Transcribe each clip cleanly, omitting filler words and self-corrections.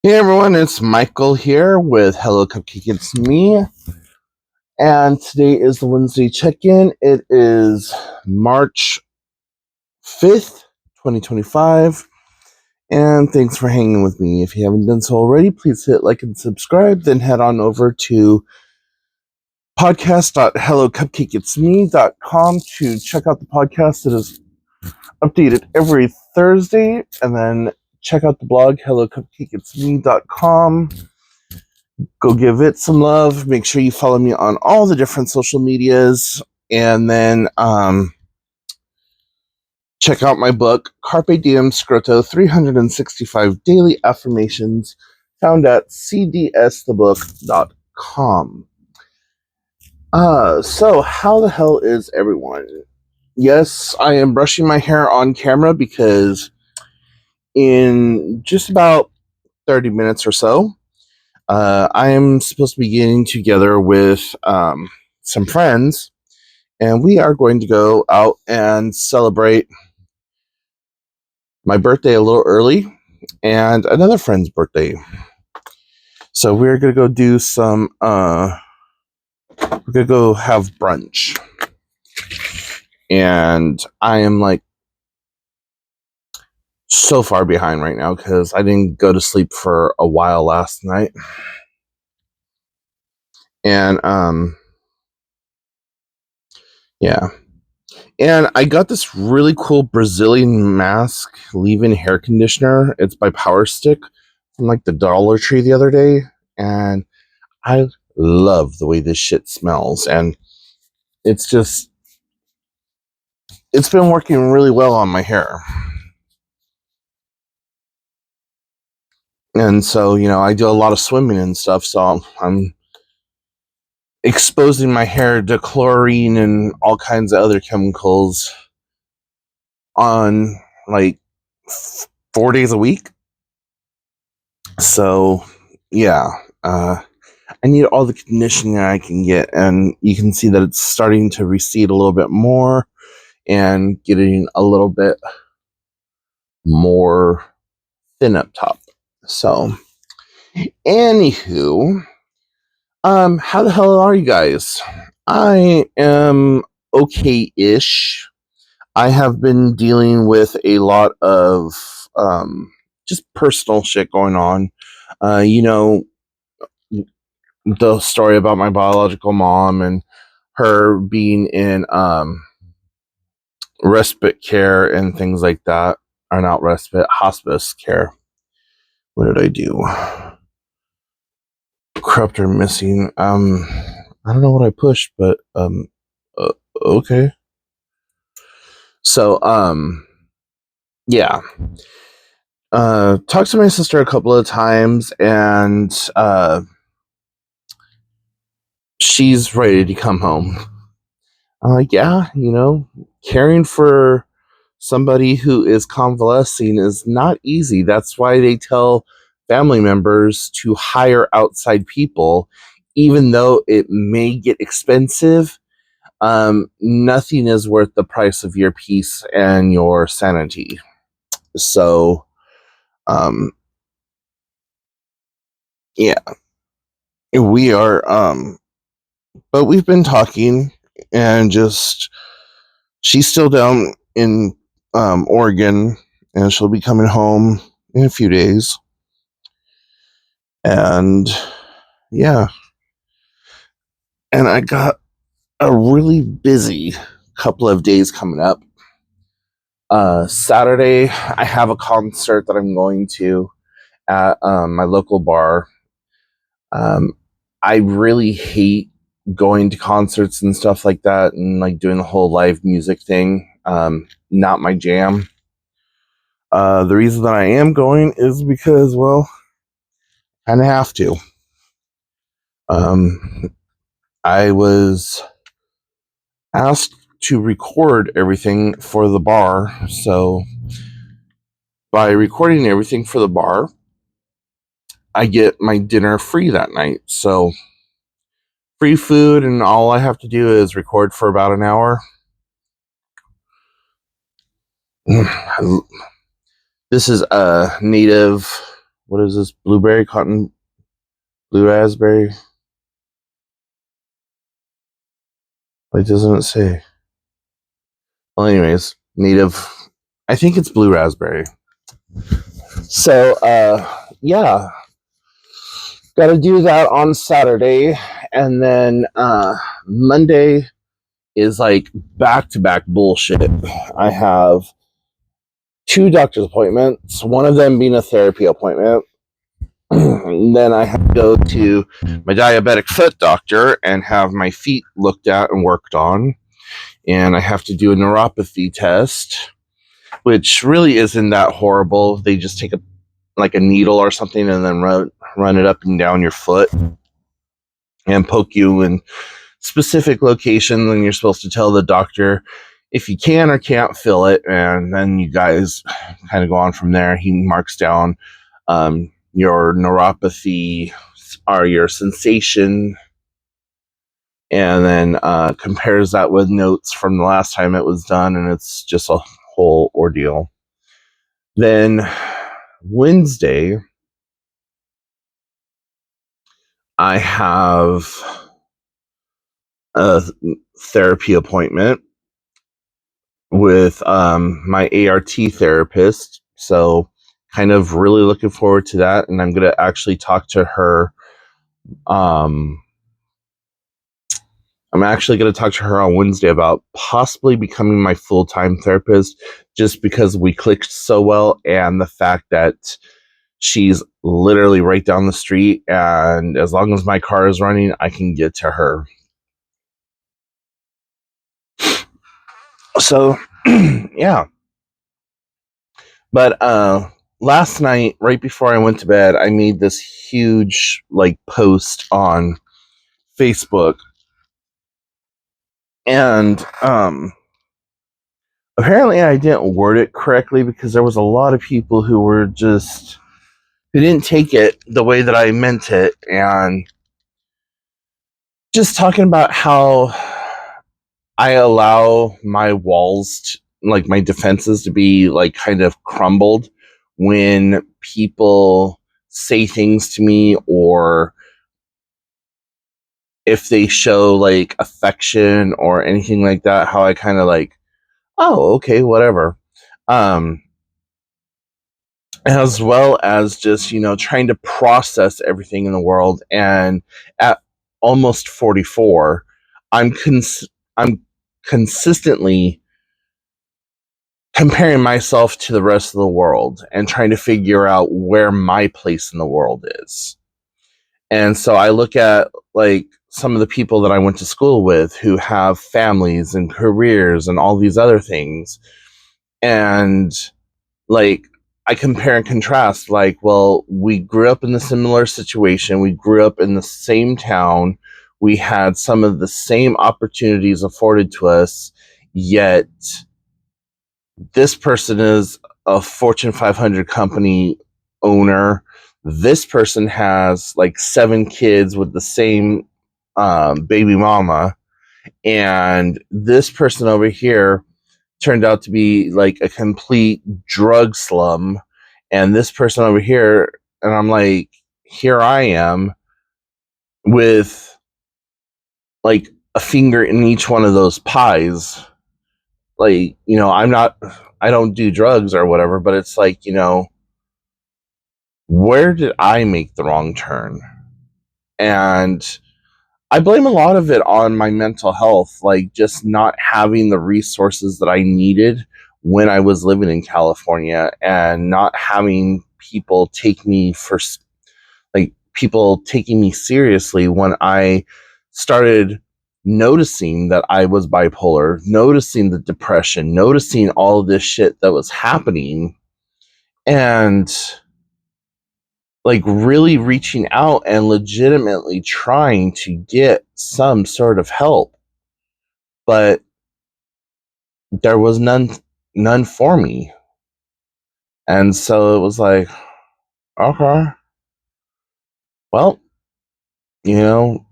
Hey everyone, it's Michael here with Hello Cupcake It's Me, and today is the Wednesday check-in. It is March 5th, 2025, and thanks for hanging with me. If you haven't done so already, please hit like and subscribe, then head on over to podcast.hellocupcakeitsme.com to check out the podcast that is updated every Thursday, and then check out the blog hellocupcakeitsme.com. Go give it some love. Make sure you follow me on all the different social medias. And then check out my book, Carpe Diem Scroto 365 Daily Affirmations, found at cdsthebook.com. So, how the hell is everyone? Yes, I am brushing my hair on camera because in just about 30 minutes or so, I am supposed to be getting together with some friends, and we are going to go out and celebrate my birthday a little early and another friend's birthday. So we're going to go do some, we're going to go have brunch. And I am like so far behind right now because I didn't go to sleep for a while last night. And, yeah. And I got this really cool Brazilian mask leave-in hair conditioner. It's by Power Stick from like the Dollar Tree the other day. And I love the way this shit smells. And it's been working really well on my hair. And so, I do a lot of swimming and stuff. So I'm exposing my hair to chlorine and all kinds of other chemicals on like 4 days a week. So, yeah, I need all the conditioning I can get, and you can see that it's starting to recede a little bit more and getting a little bit more thin up top. So, anywho, how the hell are you guys? I am okay-ish. I have been dealing with a lot of just personal shit going on. The story about my biological mom and her being in respite care and things like that. Or not respite, hospice care. What did I do? Corrupt or missing. I don't know what I pushed, but okay. So yeah. Talked to my sister a couple of times, and she's ready to come home. I'm like, yeah, caring for somebody who is convalescing is not easy. That's why they tell family members to hire outside people, even though it may get expensive. Nothing is worth the price of your peace and your sanity. So, yeah, we are, but we've been talking, and just, she's still down in, Oregon, and she'll be coming home in a few days. And, yeah. And I got a really busy couple of days coming up. Saturday, I have a concert that I'm going to at my local bar. I really hate going to concerts and stuff like that, and like doing the whole live music thing. Not my jam. The reason that I am going is because, well, kind of have to. I was asked to record everything for the bar, so by recording everything for the bar, I get my dinner free that night. So free food, and all I have to do is record for about an hour. This is a native what is this? Blueberry, cotton, blue raspberry? Why doesn't it say? Well, anyways, native. I think it's blue raspberry. So, yeah, got to do that on Saturday, and then Monday is like back to back bullshit. I have two doctor's appointments, one of them being a therapy appointment. And then I have to go to my diabetic foot doctor and have my feet looked at and worked on. And I have to do a neuropathy test, which really isn't that horrible. They just take a needle or something and then run it up and down your foot and poke you in specific locations, and you're supposed to tell the doctor if you can or can't feel it, and then you guys kind of go on from there. He marks down your neuropathy or your sensation, and then compares that with notes from the last time it was done, and it's just a whole ordeal. Then Wednesday, I have a therapy appointment with my ART therapist. So kind of really looking forward to that. And I'm going to actually talk to her. I'm actually going to talk to her on Wednesday about possibly becoming my full-time therapist, just because we clicked so well, and the fact that she's literally right down the street, and as long as my car is running, I can get to her. So, yeah. But last night, right before I went to bed, I made this huge post on Facebook, and apparently I didn't word it correctly, because there was a lot of people who didn't take it the way that I meant it, and just talking about how I allow my walls, my defenses, to be kind of crumbled when people say things to me, or if they show affection or anything like that, how I kind of oh, okay, whatever. Um, as well as just, trying to process everything in the world. And at almost 44, I'm consistently comparing myself to the rest of the world and trying to figure out where my place in the world is. And so I look at some of the people that I went to school with who have families and careers and all these other things. And I compare and contrast, well, we grew up in a similar situation. We grew up in the same town. We had some of the same opportunities afforded to us, yet this person is a Fortune 500 company owner. This person has 7 kids with the same baby mama. And this person over here turned out to be a complete drug slum. And this person over here, and I'm here I am with a finger in each one of those pies. I don't do drugs or whatever, but it's where did I make the wrong turn? And I blame a lot of it on my mental health, just not having the resources that I needed when I was living in California, and not having people people taking me seriously when I started noticing that I was bipolar, noticing the depression, noticing all of this shit that was happening, and really reaching out and legitimately trying to get some sort of help. But there was none for me. And so it was okay, well, you know,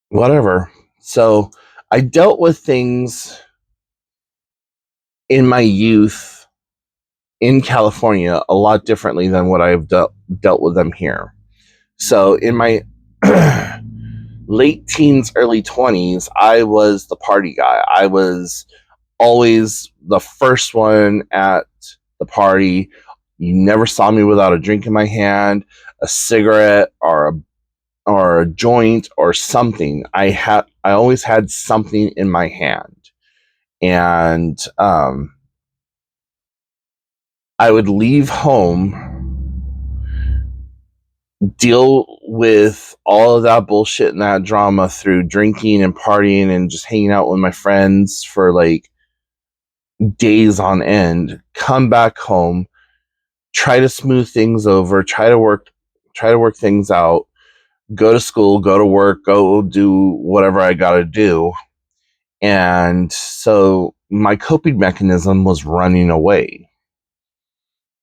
whatever. So I dealt with things in my youth in California a lot differently than what I've dealt with them here. So in my late teens, early 20s, I was the party guy. I was always the first one at the party. You never saw me without a drink in my hand, a cigarette, or a joint or something. I always had something in my hand, and I would leave home, deal with all of that bullshit and that drama through drinking and partying and just hanging out with my friends for like days on end, come back home, try to smooth things over, try to work things out, go to school, go to work, go do whatever I got to do. And so my coping mechanism was running away.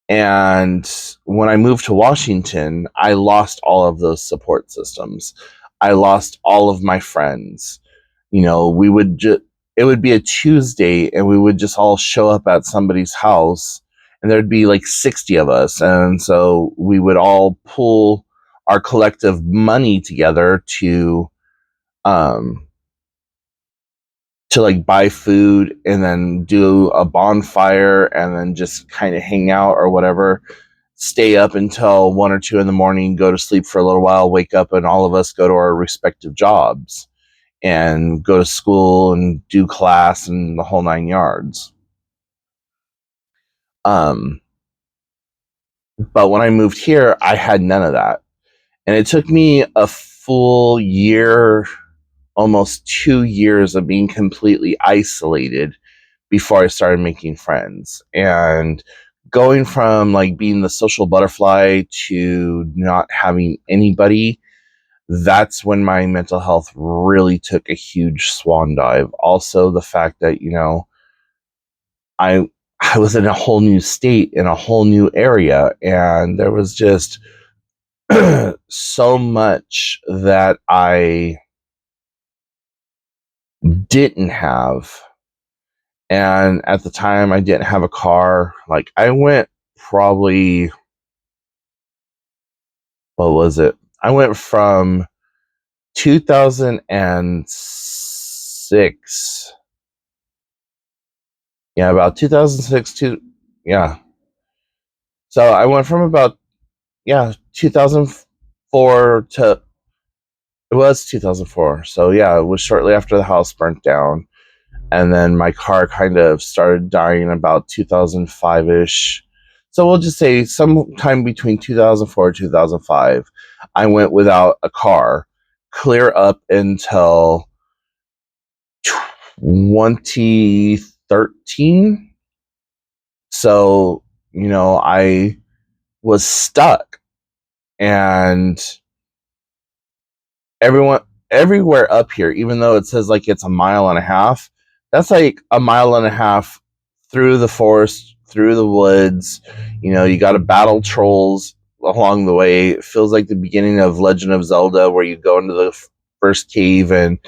And when I moved to Washington, I lost all of those support systems. I lost all of my friends. You know, it would be a Tuesday and we would just all show up at somebody's house and there'd be like 60 of us. And so we would all pull our collective money together um, to like buy food and then do a bonfire and then just kind of hang out or whatever, stay up until 1 or 2 in the morning, go to sleep for a little while, wake up, and all of us go to our respective jobs and go to school and do class and the whole 9 yards. Um, but when I moved here, I had none of that. And it took me a full year, almost 2 years of being completely isolated before I started making friends. And going from like being the social butterfly to not having anybody, that's when my mental health really took a huge swan dive. Also, the fact that, you know, I I was in a whole new state in a whole new area, and there was just so much that I didn't have. And at the time, I didn't have a car. Like, I went probably, what was it? I went from 2006. Yeah, about 2006 to, yeah. So I went from about, yeah, 2004 to, it was 2004. So yeah, it was shortly after the house burnt down. And then my car kind of started dying about 2005 ish. So we'll just say sometime between 2004 and 2005, I went without a car, clear up until 2013. So, you know, I was stuck, and everyone everywhere up here, even though it says like it's a mile and a half, that's like a mile and a half through the forest, through the woods. You know, you got to battle trolls along the way. It feels like the beginning of Legend of Zelda, where you go into the first cave and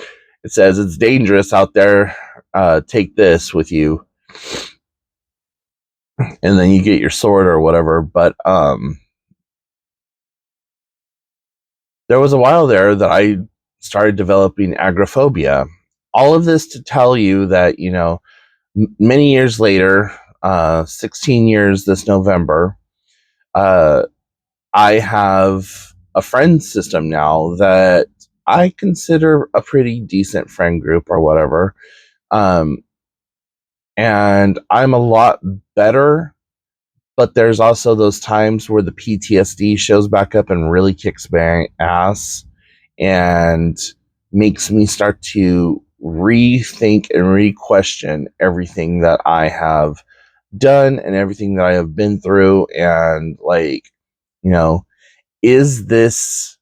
it says it's dangerous out there. Take this with you, and then you get your sword or whatever. But there was a while there that I started developing agoraphobia. All of this to tell you that, you know, many years later, 16 years this November, uh, I have a friend system now that I consider a pretty decent friend group or whatever. Um, and I'm a lot better, but there's also those times where the PTSD shows back up and really kicks my ass and makes me start to rethink and re-question everything that I have done and everything that I have been through. And like, you know, is this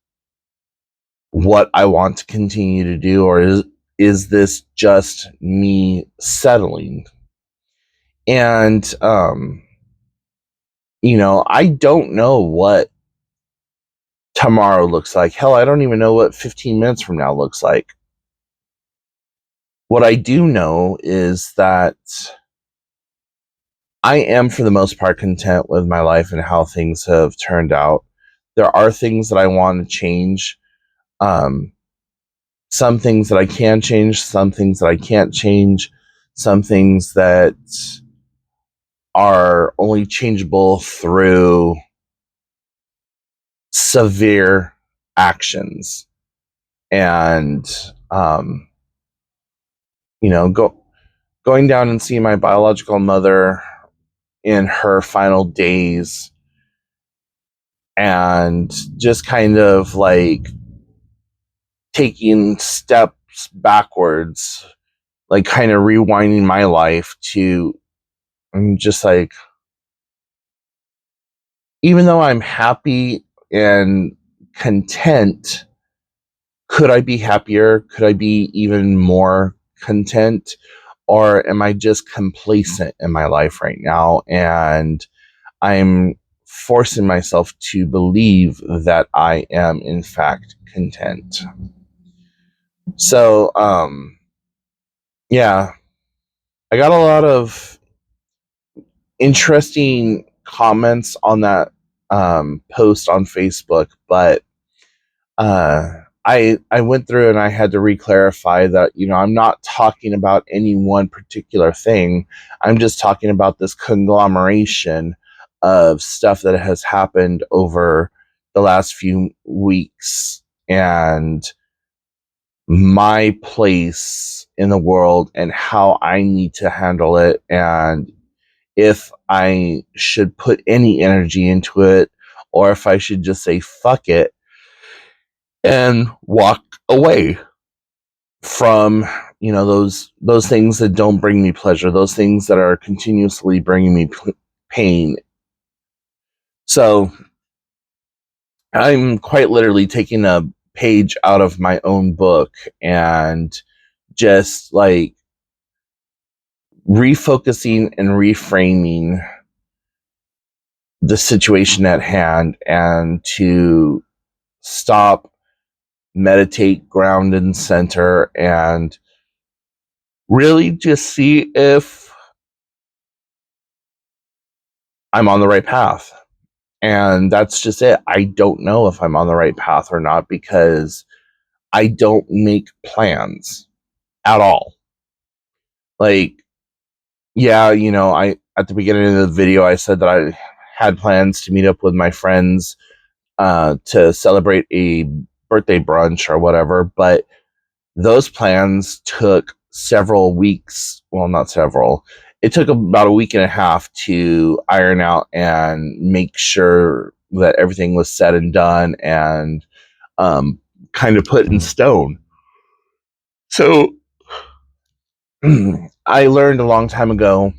what I want to continue to do, or is this just me settling? And you know, I don't know what tomorrow looks like. Hell, I don't even know what 15 minutes from now looks like. What I do know is that I am, for the most part, content with my life and how things have turned out. There are things that I want to change. Um, some things that I can change, some things that I can't change, some things that are only changeable through severe actions. And, um, you know, going down and seeing my biological mother in her final days and just kind of like taking steps backwards, like kind of rewinding my life to, I'm just like, even though I'm happy and content, could I be happier? Could I be even more content? Or am I just complacent in my life right now? And I'm forcing myself to believe that I am, in fact, content. So, yeah, I got a lot of interesting comments on that post on Facebook, but I went through and I had to reclarify that, you know, I'm not talking about any one particular thing. I'm just talking about this conglomeration of stuff that has happened over the last few weeks and my place in the world and how I need to handle it, and if I should put any energy into it or if I should just say fuck it and walk away from, you know, those things that don't bring me pleasure, those things that are continuously bringing me pain. So I'm quite literally taking a page out of my own book and just like refocusing and reframing the situation at hand, and to stop, meditate, ground and center, and really just see if I'm on the right path. And that's just it. I don't know if I'm on the right path or not because I don't make plans at all. Like, yeah, you know, I at the beginning of the video I said that I had plans to meet up with my friends to celebrate a birthday brunch or whatever, but those plans took several weeks. Well, not several. It took about a week and a half to iron out and make sure that everything was said and done and kind of put in stone. So I learned a long time ago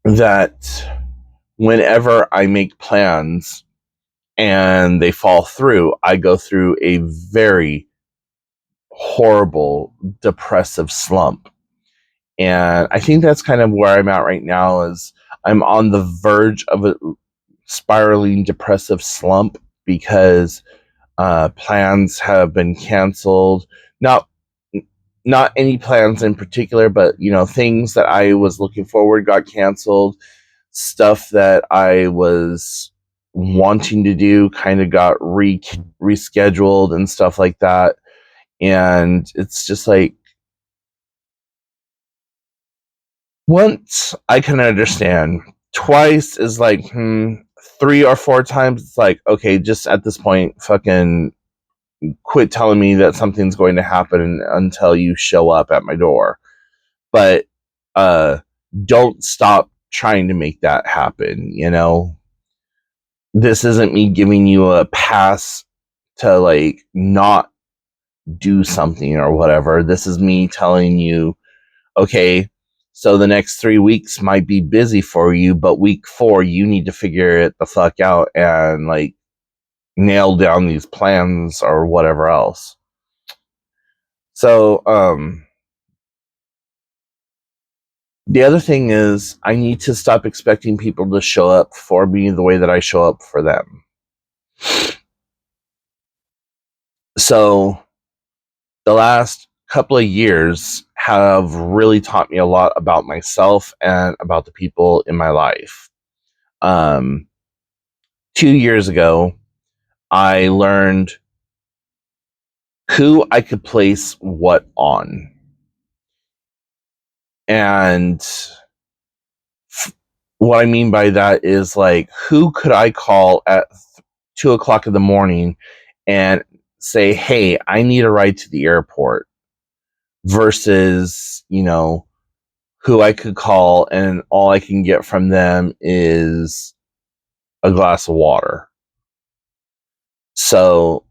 that whenever I make plans and they fall through, I go through a very horrible depressive slump. And I think that's kind of where I'm at right now, is I'm on the verge of a spiraling depressive slump because plans have been canceled. Not any plans in particular, but you know, things that I was looking forward got canceled. Stuff that I was wanting to do kind of got rescheduled and stuff like that. And it's just like, once I can understand. Twice is like, 3 or 4 times, it's like, okay, just at this point, fucking quit telling me that something's going to happen until you show up at my door. But uh, don't stop trying to make that happen, you know? This isn't me giving you a pass to, like, not do something or whatever. This is me telling you, okay, so the next 3 weeks might be busy for you, but week 4, you need to figure it the fuck out and like nail down these plans or whatever else. So, the other thing is I need to stop expecting people to show up for me the way that I show up for them. So, the last couple of years have really taught me a lot about myself and about the people in my life. 2 years ago, I learned who I could place what on. And what I mean by that is, like, who could I call at 2 o'clock in the morning and say, hey, I need a ride to the airport, versus, who I could call and all I can get from them is a glass of water. So,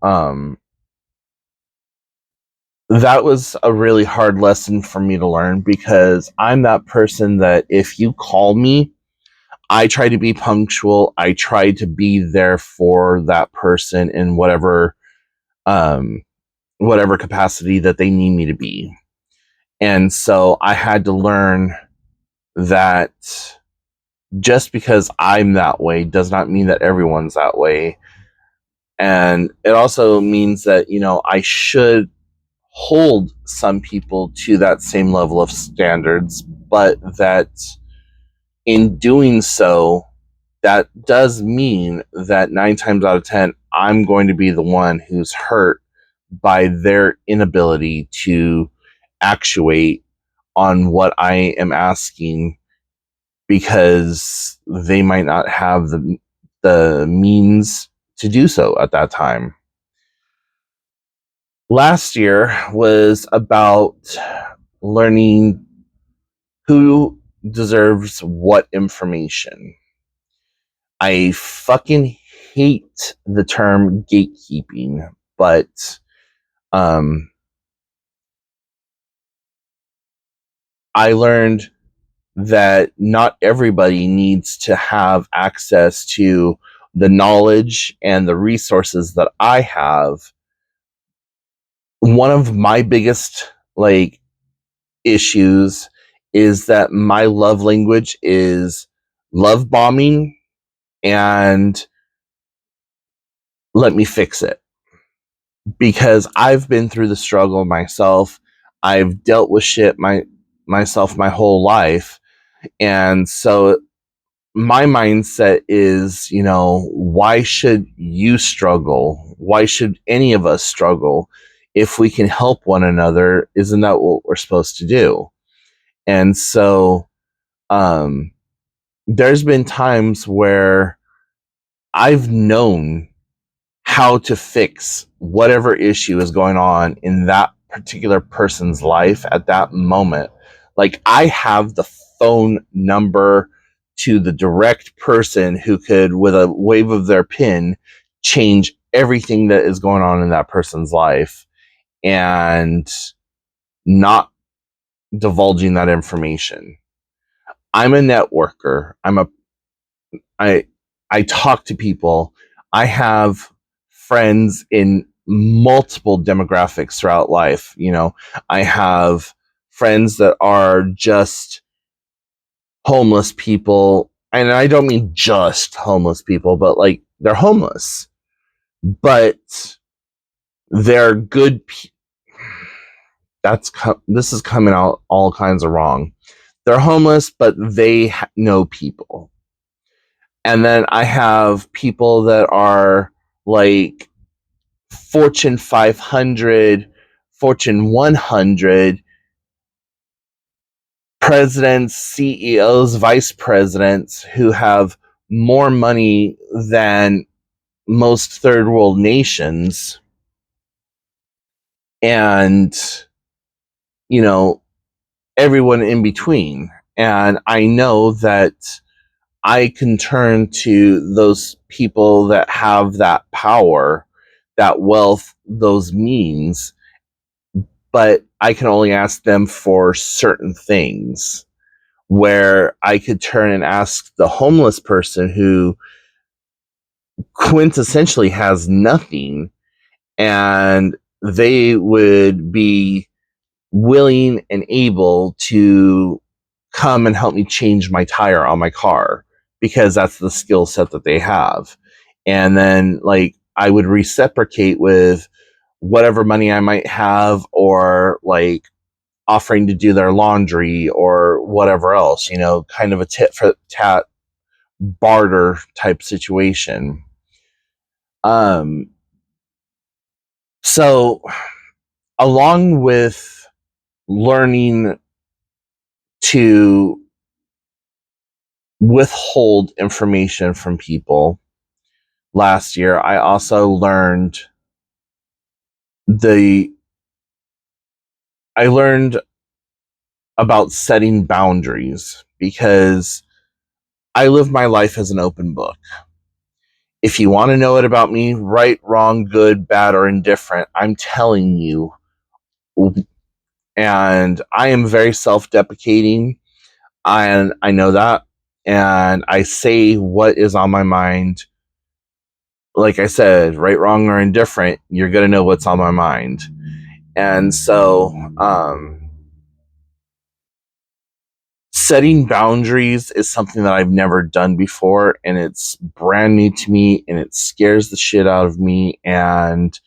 that was a really hard lesson for me to learn, because I'm that person that if you call me, I try to be punctual. I try to be there for that person in um, whatever capacity that they need me to be. And so I had to learn that just because I'm that way does not mean that everyone's that way. And it also means that, I should hold some people to that same level of standards, but that in doing so, that does mean that 9 times out of 10, I'm going to be the one who's hurt by their inability to actuate on what I am asking, because they might not have the means to do so at that time. Last year was about learning who deserves what information. I fucking hate the term gatekeeping, but I learned that not everybody needs to have access to the knowledge and the resources that I have. One of my biggest issues is that my love language is love bombing and let me fix it, because I've been through the struggle myself. I've dealt with shit myself my whole life. And so my mindset is, why should you struggle? Why should any of us struggle? If we can help one another, isn't that what we're supposed to do? And so there's been times where I've known how to fix whatever issue is going on in that particular person's life at that moment. Like, I have the phone number to the direct person who could, with a wave of their pen, change everything that is going on in that person's life, and not divulging that information. I'm a networker. I I talk to people. I have friends in multiple demographics throughout life. I have friends that are just homeless people, and I don't mean just homeless people, but like, they're homeless, but they're good. This is coming out all kinds of wrong. They're homeless, but they know people. And then I have people that are like Fortune 500, Fortune 100 presidents, CEOs, vice presidents who have more money than most third world nations. And, everyone in between. And I know that I can turn to those people that have that power, that wealth, those means, but I can only ask them for certain things. Where I could turn and ask the homeless person who quintessentially has nothing, and they would be willing and able to come and help me change my tire on my car, because that's the skill set that they have. And then, like, I would reciprocate with whatever money I might have, or like offering to do their laundry or whatever else, kind of a tit for tat barter type situation. So along with learning to withhold information from people last year, I also learned about setting boundaries, because I live my life as an open book. If you want to know it about me, right, wrong, good, bad, or indifferent, I'm telling you. And I am very self-deprecating, and I know that. And I say what is on my mind. Like I said, right, wrong, or indifferent, you're going to know what's on my mind. And so, setting boundaries is something that I've never done before, and it's brand new to me, and it scares the shit out of me. And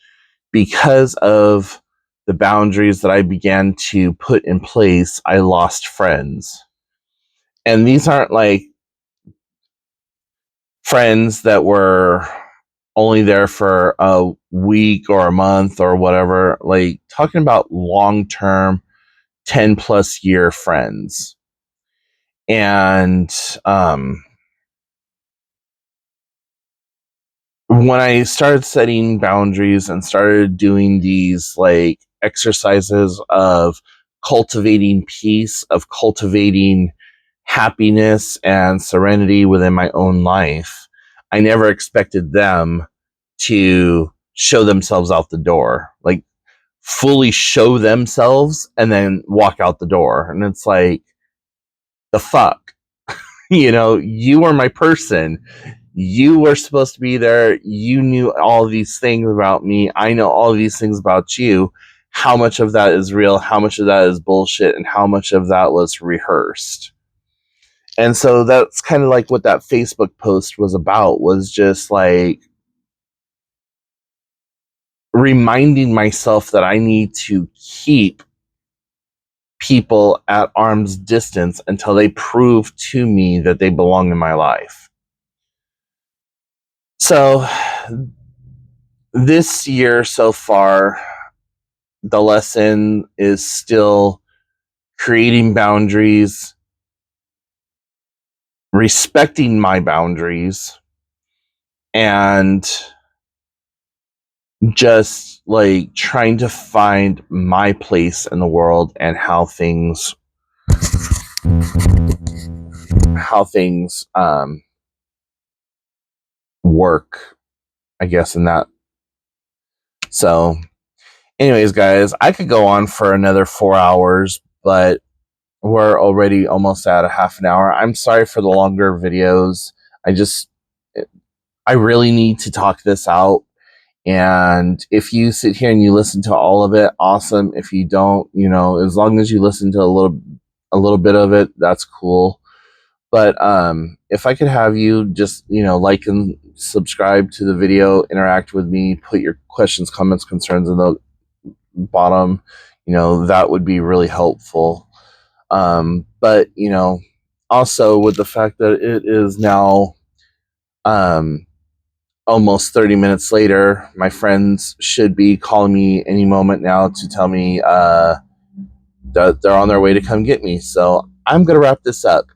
because of the boundaries that I began to put in place, I lost friends. And these aren't like friends that were only there for a week or a month or whatever, like talking about long-term 10 plus year friends. And when I started setting boundaries and started doing these like exercises of cultivating peace, of cultivating happiness and serenity within my own life, I never expected them to show themselves out the door, like fully show themselves and then walk out the door. And it's like, the fuck? You were my person. You were supposed to be there. You knew all these things about me. I know all these things about you. How much of that is real? How much of that is bullshit? And how much of that was rehearsed? And so that's kind of like what that Facebook post was about, was just like reminding myself that I need to keep people at arm's distance until they prove to me that they belong in my life. So this year so far, the lesson is still creating boundaries, respecting my boundaries, and just like trying to find my place in the world and how things work, I guess, in that. So anyways, guys, I could go on for another 4 hours, but we're already almost at a half an hour. I'm sorry for the longer videos. I really need to talk this out. And if you sit here and you listen to all of it, awesome. If you don't, as long as you listen to a little bit of it, that's cool. But if I could have you just, like and subscribe to the video, interact with me, put your questions, comments, concerns in the bottom, that would be really helpful. But, also with the fact that it is now almost 30 minutes later, my friends should be calling me any moment now to tell me that they're on their way to come get me. So I'm going to wrap this up.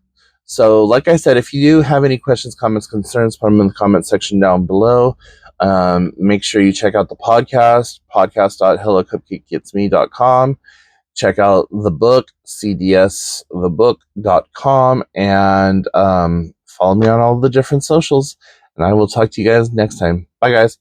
So like I said, if you do have any questions, comments, concerns, put them in the comment section down below. Make sure you check out the podcast.hellocupcakeitsme.com. Check out the book, cdsthebook.com, and follow me on all the different socials. And I will talk to you guys next time. Bye, guys.